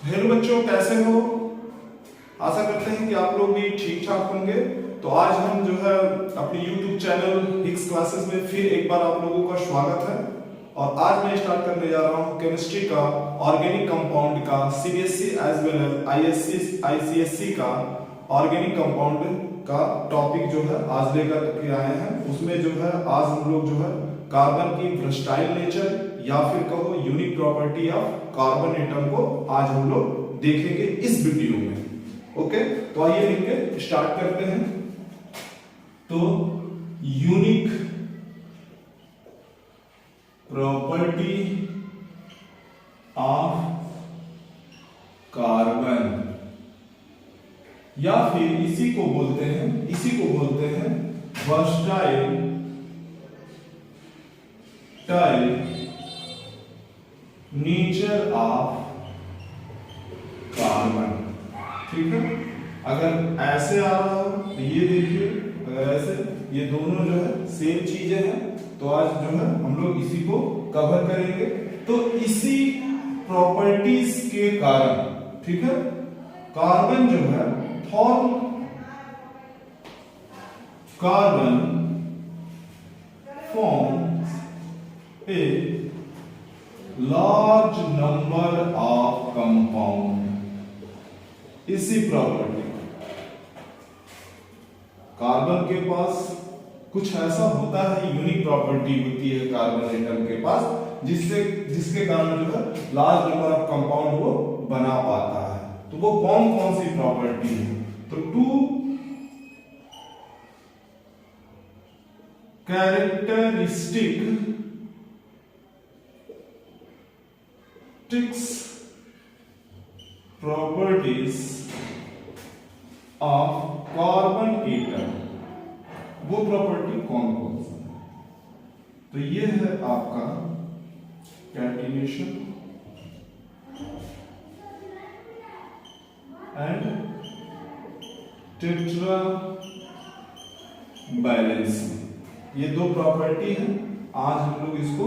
Hello बच्चों, कैसे हो? आशा करते हैं कि आप लोग भी ठीक ठाक होंगे। तो आज हम जो है अपने YouTube चैनल हिक्स क्लासेस में फिर एक बार आप लोगों का स्वागत है। और आज मैं स्टार्ट करने जा रहा हूँ केमिस्ट्री का ऑर्गेनिक कंपाउंड का CBSE as well as ICSE का ऑर्गेनिक कंपाउंड का टॉपिक जो है आज लेकर के आए हैं। उसमें जो है आज हम लोग जो है कार्बन की वर्सटाइल नेचर या फिर कहो unique property of carbon atom को आज हम लोग देखेंगे इस वीडियो में। ओके, तो आइए लिख स्टार्ट करते हैं। तो यूनिक प्रॉपर्टी ऑफ कार्बन या फिर इसी को बोलते हैं वर्सटाइल नेचर ऑफ कार्बन। ठीक है, अगर ऐसे आ रहा हो तो ये देखिए, अगर ऐसे, ये दोनों जो है सेम चीजें हैं। तो आज जो है हम लोग इसी को कवर करेंगे। तो इसी प्रॉपर्टीज के कारण, ठीक है, कार्बन जो है carbon forms a large number of compound। इसी प्रॉपर्टी, कार्बन के पास कुछ ऐसा होता है, यूनिक प्रॉपर्टी होती है कार्बन एटम के पास, जिसके कारण जो है लार्ज नंबर ऑफ कंपाउंड वो बना पाता है। तो वो कौन कौन सी प्रॉपर्टी है? तो two characteristic properties of carbon atom, वो प्रॉपर्टी कौन कौन सा है? तो ये है आपका कैटिनेशन एंड टेट्रा बैलेंसिंग। ये दो प्रॉपर्टी है, आज हम लोग इसको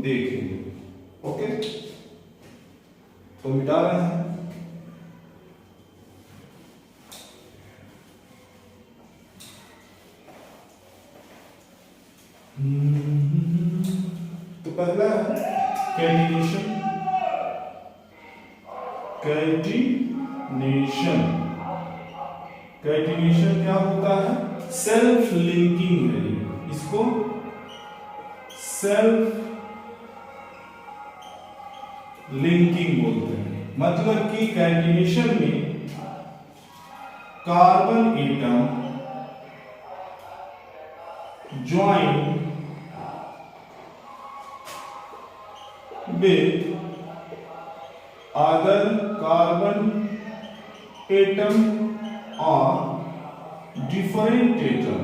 देखेंगे। ओके, तो मिटा रहे हैं। तो पहला है कैटिनेशन। कैटिनेशन क्या होता है? सेल्फ लिंकिंग है। इसको सेल्फ लिंकिंग बोलते हैं। मतलब कि कैटिनेशन में carbon atom join with other carbon atom और डिफरेंट एटम।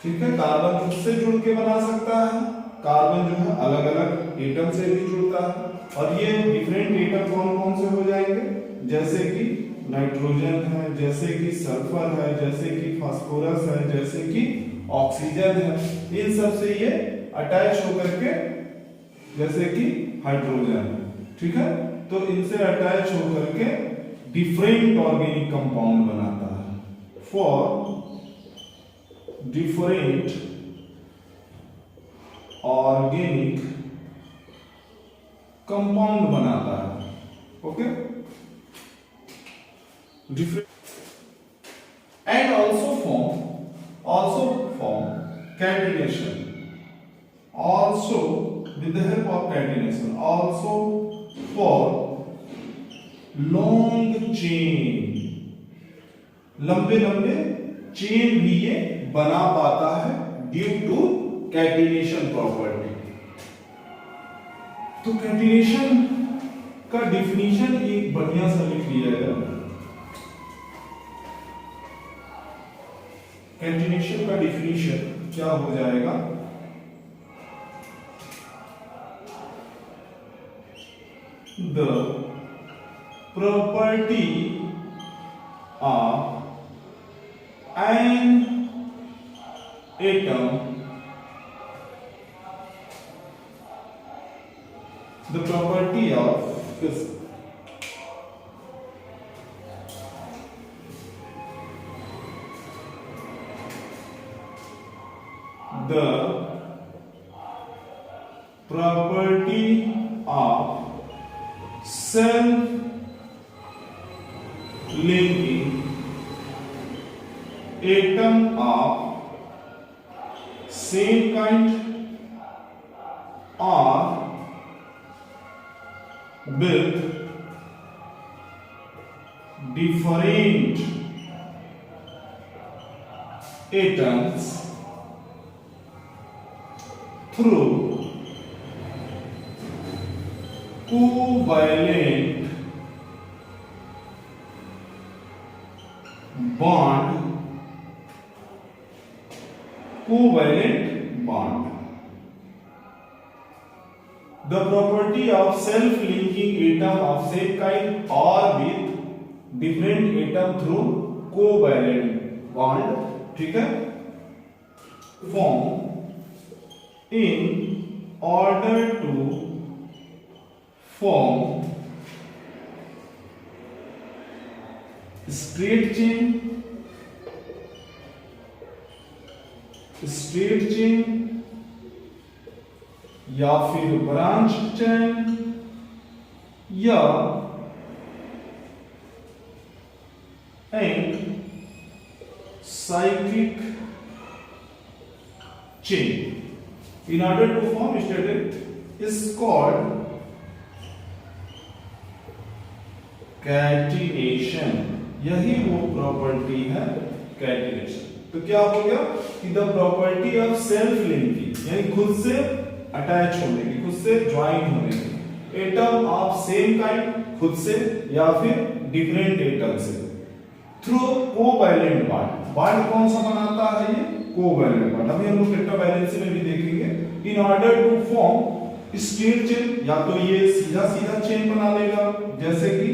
ठीक है, कार्बन खुद से जुड़ के बना सकता है, कार्बन जो है अलग अलग एटम से भी जुड़ता है। और ये डिफरेंट एटम कौन कौन से हो जाएंगे? जैसे कि नाइट्रोजन है, जैसे कि सल्फर है, जैसे कि फास्फोरस है, जैसे कि ऑक्सीजन है। इन सब से ये अटैच होकर के, जैसे कि हाइड्रोजन, ठीक है, तो इनसे अटैच होकर के डिफरेंट ऑर्गेनिक कंपाउंड बनाता है। फॉर डिफरेंट ऑर्गेनिक कंपाउंड बनाता है। Okay, different and also form catenation, also with the help of catenation, also for long chain, लंबे लंबे चेन भी ये बना पाता है ड्यू टू कैटिनेशन प्रॉपर्टी। तो कैटिनेशन का डिफिनीशन एक बढ़िया सा लिख लिया जाएगा। कैटिनेशन का डिफिनीशन क्या हो जाएगा? The property of an atom the property of the property of self-linking atom of same kind or with different atoms through covalent bond. The property of self-linking atom of same kind or with different atom through covalent bond, ठीक है, form in order to form straight chain या फिर branch chain या and cyclic chain in order to form straight is called catenation. यही वो property है catenation. तो क्या हो गया कि the property of self linking यानी खुद से अटैच होने की, खुद से ज्वाइन होने की, एटम ऑफ सेम काइंड खुद से या फिर डिफरेंट एटम से थ्रू कोवैलेंट बॉन्ड. बॉन्ड कौन सा बनाता है ये? Covalent bond. अभी हम लोग टेट्रावैलेंसी में भी देखेंगे. In order to form straight chain, या तो ये सीधा सीधा चेन बना लेगा जैसे कि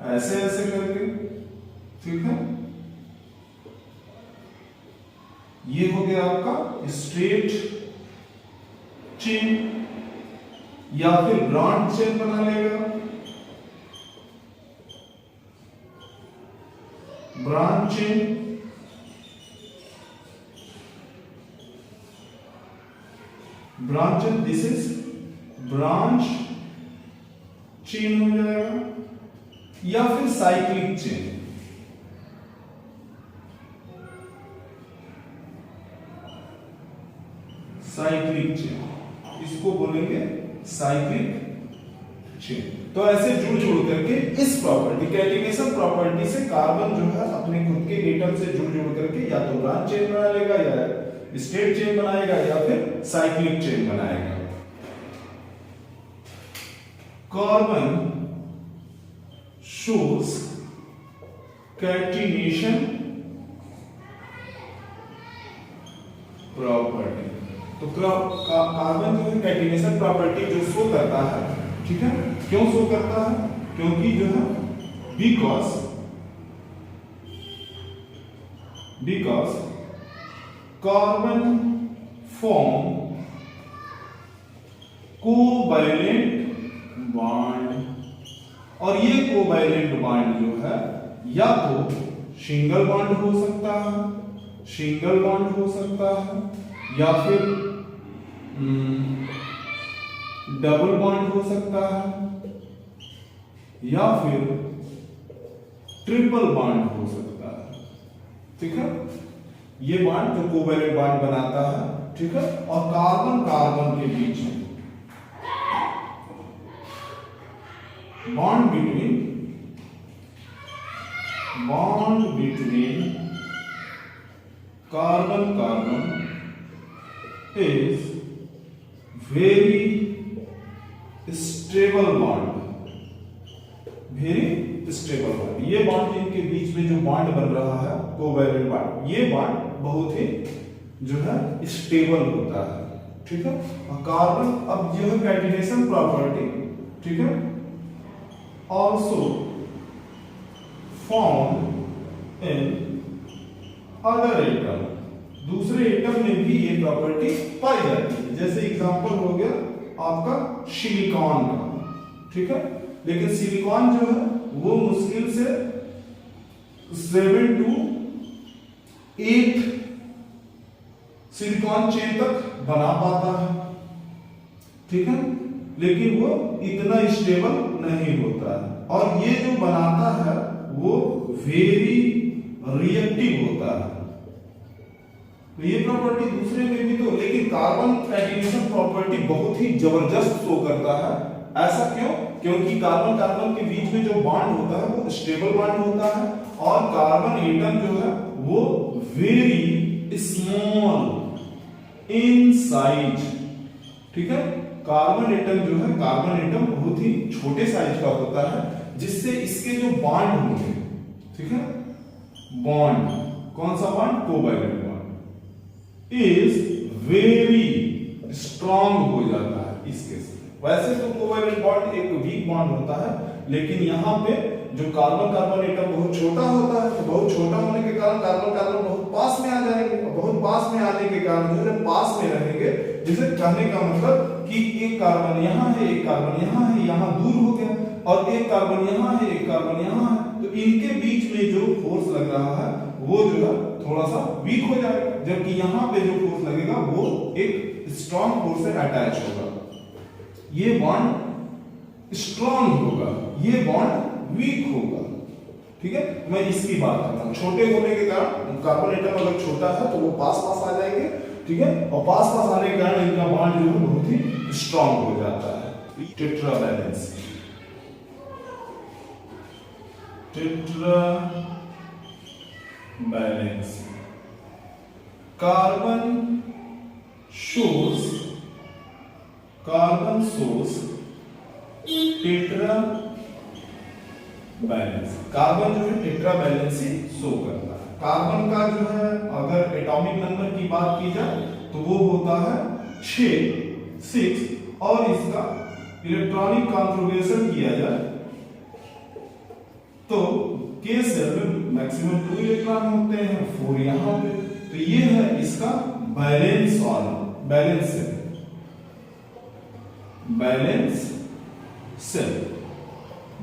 ऐसे ऐसे करके, ठीक है, ये हो गया आपका स्ट्रेट चेन, या फिर ब्रॉड चेन बना लेगा, branch chain, branch chain, this is branch chain हो जाएगा, या फिर साइक्लिक चेन. साइक्लिक चेन इसको बोलेंगे साइक्लिक चेन. तो ऐसे जुड़ जुड़ करके इस प्रॉपर्टी कैटिनेशन प्रॉपर्टी से कार्बन जो है अपने खुद के एटम से जुड़ जुड़ करके या तो ब्रांच चेन बना लेगा, या स्ट्रेट चेन बनाएगा, या फिर साइक्लिक चेन बनाएगा. Carbon shows catenation property. तो कार्बन जो है कैटिनेशन प्रॉपर्टी जो शो करता है, ठीक है, क्यों शो करता है? क्योंकि जो है because carbon form covalent bond, और ये कोवैलेंट बॉन्ड जो है या तो सिंगल बॉन्ड हो सकता है, या फिर डबल बॉन्ड हो सकता है, या फिर ट्रिपल बॉन्ड हो सकता है. ठीक है, ये बॉन्ड जो कोवैलेंट बॉन्ड बनाता है, ठीक है, और कार्बन कार्बन के बीच में bond between carbon carbon is very stable bond. ये बॉन्ड इनके बीच में जो बॉन्ड बन रहा है कोवैलेंट बॉन्ड, ये बॉन्ड बहुत ही जो है स्टेबल होता है. ठीक है, और कार्बन अब जो है कैटिनेशन प्रॉपर्टी, ठीक है, also found in other atom. दूसरे एटम में भी ये प्रॉपर्टी पाई जाती है. जैसे एग्जांपल हो गया आपका सिलिकॉन का, ठीक है। लेकिन सिलिकॉन जो है वो मुश्किल से 7 to 8 सिलिकॉन चेन तक बना पाता है, ठीक है। लेकिन वो इतना स्टेबल नहीं होता है, और ये जो बनाता है वो वेरी रिएक्टिव होता है। तो ये प्रॉपर्टी दूसरे में भी तो, लेकिन कार्बन एडिशन प्रॉपर्टी बहुत ही जबरदस्त शो करता है। ऐसा क्यों? क्योंकि कार्बन कार्बन के बीच में जो बॉन्ड होता है वो स्टेबल बॉन्ड होता है, और कार्बन एटम जो है वो वेरी स्मॉल इन साइज, ठीक है। कार्बन एटम जो है, कार्बन एटम बहुत ही छोटे साइज का होता है, जिससे इसके जो बॉन्ड होंगे, ठीक है, बॉन्ड, कौन सा bond? Covalent bond is very strong हो जाता है इसके से। वैसे तो कोवैलेंट बॉन्ड एक वीक बॉन्ड होता है, लेकिन यहाँ पे जो कार्बन कार्बन एटम बहुत छोटा होता है, तो बहुत छोटा होने के कारण कार्बन कार्बन बहुत पास में आ जाएंगे, बहुत पास में आने के कारण जो है पास में रहेंगे, जिसे कहने का मतलब कि एक कार्बन यहाँ है, एक कार्बन यहाँ है, यहाँ दूर हो गया, और एक कार्बन यहाँ है, एक कार्बन यहाँ है, तो इनके बीच में जो फोर्स लग रहा है वो जो है थोड़ा सा वीक हो जाएगा, जबकि यहाँ पे जो फोर्स लगेगा वो एक स्ट्रॉन्ग फोर्स से अटैच होगा। ये बॉन्ड स्ट्रॉन्ग होगा, ये बॉन्ड वीक होगा, ठीक है। मैं इसकी बात कर रहा हूँ, छोटे होने के कारण कार्बन एटम अगर छोटा है तो वो पास पास आ जाएंगे, ठीक है, और पास पास आने के कारण इनका बॉन्ड जो है बहुत ही स्ट्रॉन्ग हो जाता है। Tetra balance, tetra balance, carbon shows tetra balance. Carbon जो है टेट्रा बैलेंस ही शो करता है। कार्बन का जो है अगर एटॉमिक नंबर की बात की जाए तो वो होता है 6, और इसका इलेक्ट्रॉनिक कॉन्फ़िगरेशन किया जाए तो के सेल में मैक्सिमम 2 इलेक्ट्रॉन होते हैं, 4 यहां पे, तो ये है इसका बैलेंस वाला, valence shell, valence shell.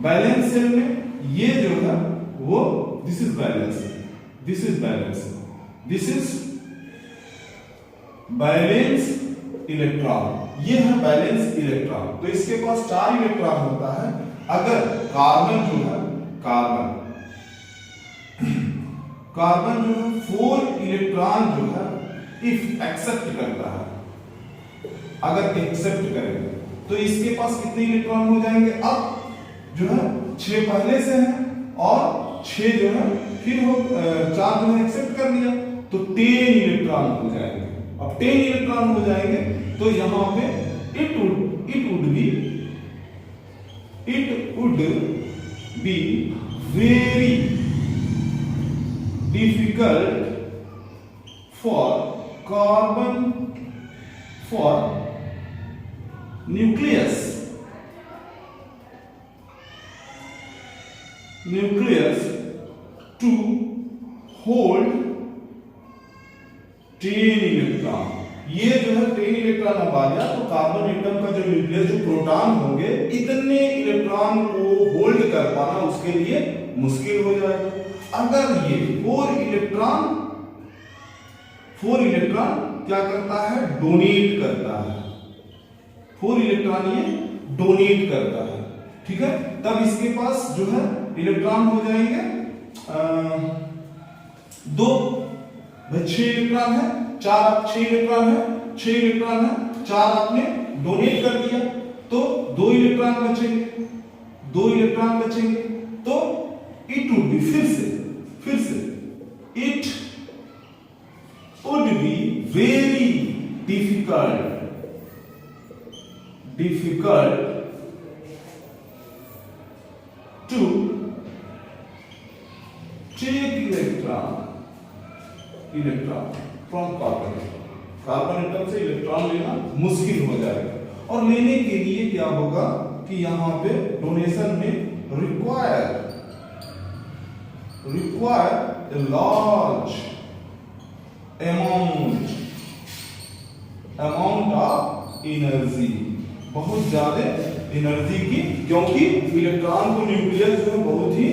Valence shell में ये जो है वो this is valence, this is valence, this is valence electron, ये है बैलेंस इलेक्ट्रॉन। तो इसके पास 4 इलेक्ट्रॉन होता है। अगर कार्बन जो है, कार्बन जो है 4 इलेक्ट्रॉन जो है इफ एक्सेप्ट करता है, अगर एक्सेप्ट करेगा तो इसके पास कितने इलेक्ट्रॉन हो जाएंगे? अब जो है 6 पहले से हैं और 6 जो है फिर हो 4 जो है एक्सेप्ट कर लिया तो 10 इलेक्ट्रॉन हो जाएंगे। अब 10 इलेक्ट्रॉन हो जाएंगे तो यहां पे it would be very difficult for carbon, for nucleus to hold 10 electron. ये जो है 10 इलेक्ट्रॉन अब आ गया तो कार्बन एटम का जो न्यूक्लियस, जो प्रोटॉन होंगे, इतने इलेक्ट्रॉन को होल्ड कर पाना उसके लिए मुश्किल हो जाएगा। अगर ये 4 इलेक्ट्रॉन क्या करता है? डोनेट करता है, 4 इलेक्ट्रॉन ये डोनेट करता है, ठीक है। तब इसके पास जो है इलेक्ट्रॉन हो जाएंगे 2, 6 इलेक्ट्रॉन है, 6 इलेक्ट्रॉन है, 6 इलेक्ट्रॉन है, 4 आपने डोनेट कर दिया तो 2 इलेक्ट्रॉन बचेंगे, 2 इलेक्ट्रॉन बचेंगे तो इट वुड बी फिर से it would be very difficult to take electron from carbon atom से इलेक्ट्रॉन लेना मुश्किल हो जाएगा। और लेने के लिए क्या होगा कि यहां पे डोनेशन में require a large amount of energy, बहुत ज्यादा एनर्जी की, क्योंकि इलेक्ट्रॉन को न्यूक्लियस जो है बहुत ही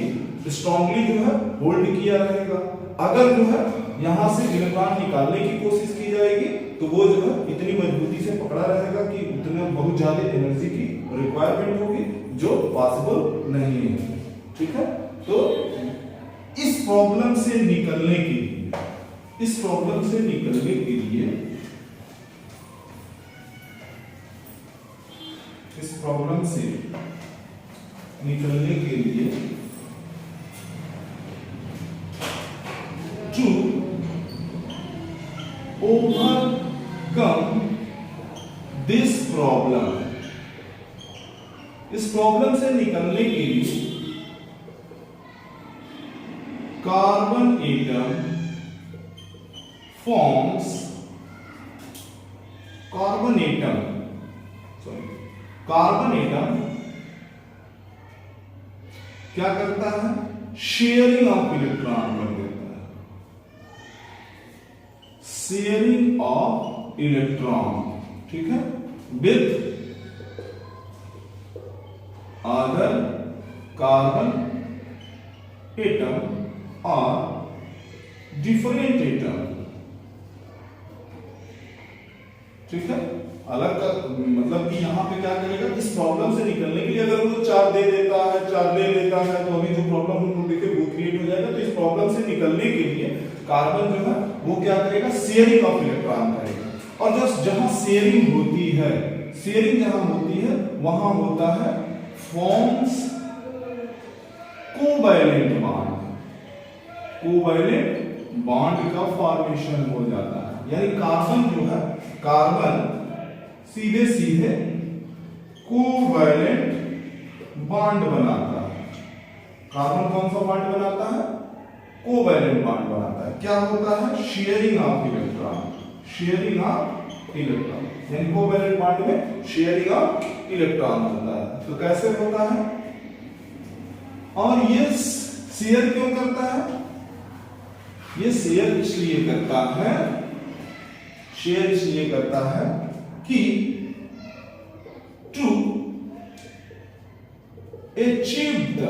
स्ट्रांगली जो है होल्ड किया रहेगा। अगर जो है यहां से इलेक्ट्रॉन निकालने की कोशिश की जाएगी तो वो जो है इतनी मजबूती से पकड़ा रहेगा कि उतने बहुत ज्यादा एनर्जी की रिक्वायरमेंट होगी, जो पॉसिबल नहीं है। ठीक है, तो इस प्रॉब्लम से निकलने के लिए, इस प्रॉब्लम से निकलने के लिए, इस प्रॉब्लम से निकलने के लिए टू ओवरकम दिस प्रॉब्लम, इस प्रॉब्लम से निकलने के लिए carbon atom forms, carbon atom क्या करता है, शेयरिंग ऑफ इलेक्ट्रॉन कर देता है, शेयरिंग ऑफ इलेक्ट्रॉन। ठीक है, विथ अदर कार्बन एटम और डिफरेंट एटम। ठीक है, अलग का मतलब कि यहां पे क्या करेगा, इस प्रॉब्लम से निकलने के लिए अगर वो 4 दे देता है, 4 ले लेता है, तो अभी जो प्रॉब्लम हम लोग देखे वो क्रिएट हो जाएगा। तो इस प्रॉब्लम से निकलने के लिए कार्बन जो है वो क्या करेगा, शेयरिंग ऑफ इलेक्ट्रॉन करेगा। और जो जहां शेयरिंग होती है, शेयरिंग जहां होती है वहां होता है forms covalent bond, covalent bond का फॉर्मेशन हो जाता है। यानी कार्बन जो है, कार्बन सीधे सीधे कोवैलेंट बॉन्ड बनाता है। कार्बन कौन सा बॉन्ड बनाता है, कोवैलेंट बॉन्ड बनाता है। क्या होता है, sharing of electron, sharing of electron, यानी कोवैलेंट बॉन्ड में शेयरिंग ऑफ इलेक्ट्रॉन होता है। तो कैसे होता है, और ये शेयर क्यों करता है, ये शेयर इसलिए करता है, शेयर इसलिए करता है कि to achieve the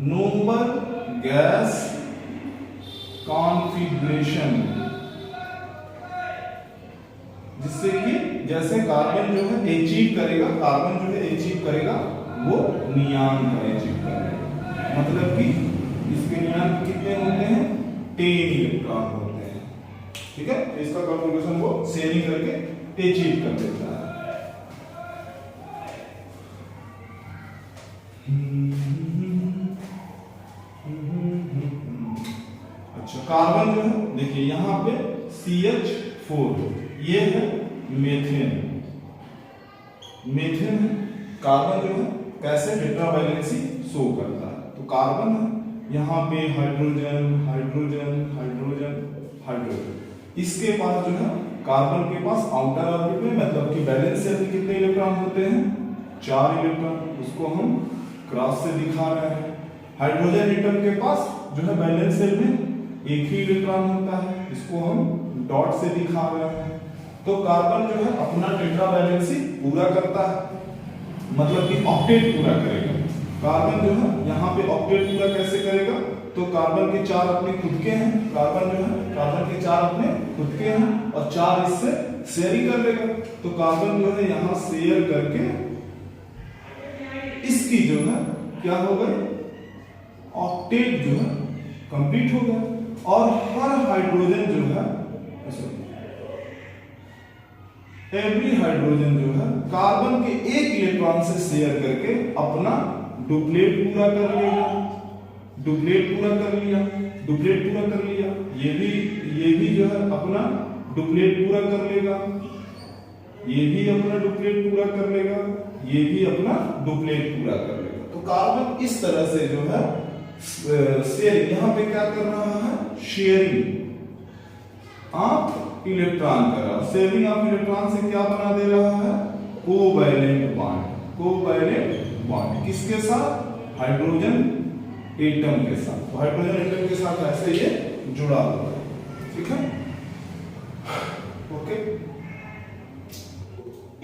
noble gas configuration, जिससे कि जैसे कार्बन जो है अचीव करेगा, कार्बन जो है अचीव करेगा वो नियान का अचीव करेगा। मतलब कि इसके नियान कितने होते हैं, 10 इलेक्ट्रॉन होते हैं। ठीक है, इसका कॉन्फिगरेशन वो शेयरिंग करके अचीव कर देता है। अच्छा, कार्बन जो है देखिए यहां पे CH4, ये है मेथेन, मेथेन है। कार्बन जो है कैसे टेट्रावैलेंसी शो करता है, तो कार्बन है, यहाँ पे हाइड्रोजन हाइड्रोजन हाइड्रोजन हाइड्रोजन, इसके पास जो है कार्बन के पास आउटर ऑर्बिट में मतलब कि वैलेंस शेल में कितने इलेक्ट्रॉन होते हैं, 4 इलेक्ट्रॉन, उसको हम क्रॉस से दिखा रहे हैं। हाइड्रोजन एटम के पास जो है वैलेंस शेल में एक ही इलेक्ट्रॉन होता है, इसको हम डॉट से दिखा रहे हैं। तो कार्बन जो है अपना टेट्रावैलेंसी पूरा करता है, मतलब कि ऑक्टेट पूरा करेगा। कार्बन जो है यहाँ पे ऑक्टेट पूरा कैसे करेगा, तो कार्बन के 4 अपने खुद के हैं, कार्बन जो है कार्बन के 4 अपने खुद के हैं और 4 इससे शेयरिंग कर लेगा। तो कार्बन जो है यहाँ शेयर करके इसकी जो है क्या हो गई, ऑक्टेट जो है कंप्लीट हो गया। और हर हाइड्रोजन जो है, एवरी हाइड्रोजन जो है कार्बन के 1 इलेक्ट्रॉन से शेयर करके अपना डुप्लेट पूरा कर लेगा, डुप्लेट पूरा कर लिया, डुप्लेट पूरा कर लिया। ये भी जो है अपना डुप्लेट पूरा कर लेगा, ये भी अपना डुप्लेट पूरा कर लेगा, ये भी अपना डुप्लेट पूरा कर लेगा। तो कार्बन इस तरह से जो है शेयरिंग, यहां पे क्या कर रहा है, शेयरिंग ऑफ इलेक्ट्रॉन कर रहा है। शेयरिंग ऑफ इलेक्ट्रॉन से क्या बना दे रहा है, कोवैलेंट बॉन्ड, कोवैलेंट बॉन्ड किसके साथ, हाइड्रोजन एटम के साथ। तो हाइड्रोजन एटम के साथ ऐसे ये जुड़ा हुआ है। ठीक है,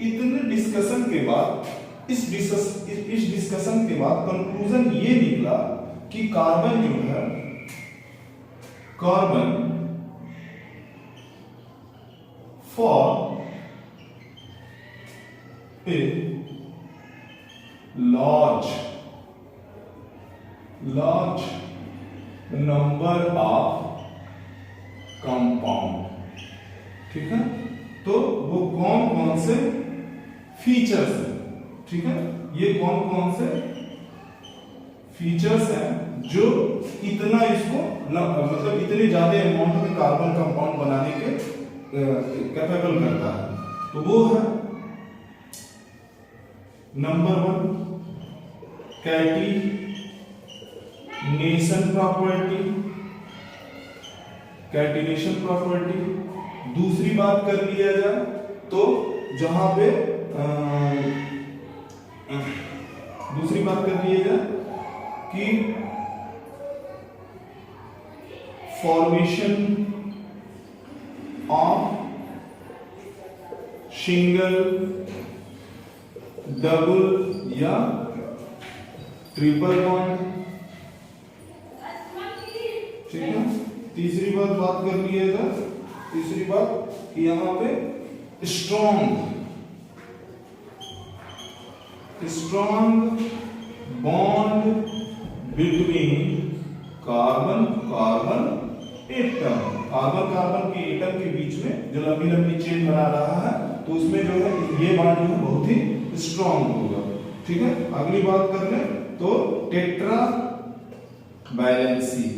इतने डिस्कशन के बाद इस डिस्कशन के बाद कंक्लूजन ये निकला कि कार्बन जो है, carbon for a large number of compound, ठीक है। तो वो कौन कौन से फीचर्स हैं, ठीक है, ये कौन कौन से फीचर्स हैं जो इतना इसको मतलब इतने ज्यादा अमाउंट में कार्बन कंपाउंड बनाने के कैपेबल करता है। तो वो है नंबर 1 कैटिनेशन प्रॉपर्टी। दूसरी बात कर लिया जाए तो जहां पे दूसरी बात कर लिया जाए कि फॉर्मेशन ऑफ सिंगल, डबल या ट्रिपल बॉन्ड, ठीक है। तीसरी बात कर लिया जाए, तीसरी बात कि यहां पे स्ट्रॉन्ग बॉन्ड बिटवीन कार्बन के एटम के बीच में जो लंबी लंबी चेन बना रहा है, तो उसमें जो है ये बॉन्ड जो है बहुत ही स्ट्रॉन्ग होगा, ठीक है। अगली बात कर ले तो टेट्रा वैलेंसी,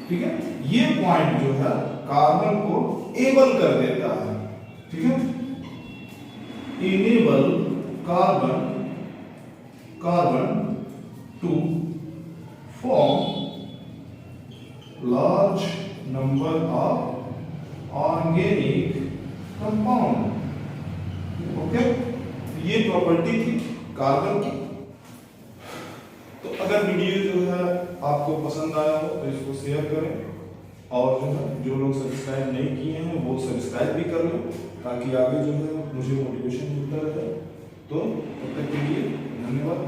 ठीक है। ये पॉइंट जो है कार्बन को एबल कर देता है, ठीक है। Enable carbon to form large number of organic compound, okay. ये प्रॉपर्टी थी कार्बन की। तो अगर वीडियो जो है आपको पसंद आया हो तो इसको शेयर करें, और जो है जो लोग सब्सक्राइब नहीं किए हैं वो सब्सक्राइब भी कर लें, ताकि आगे जो है मुझे मोटिवेशन मिलता रहे। तो तब तक के लिए धन्यवाद।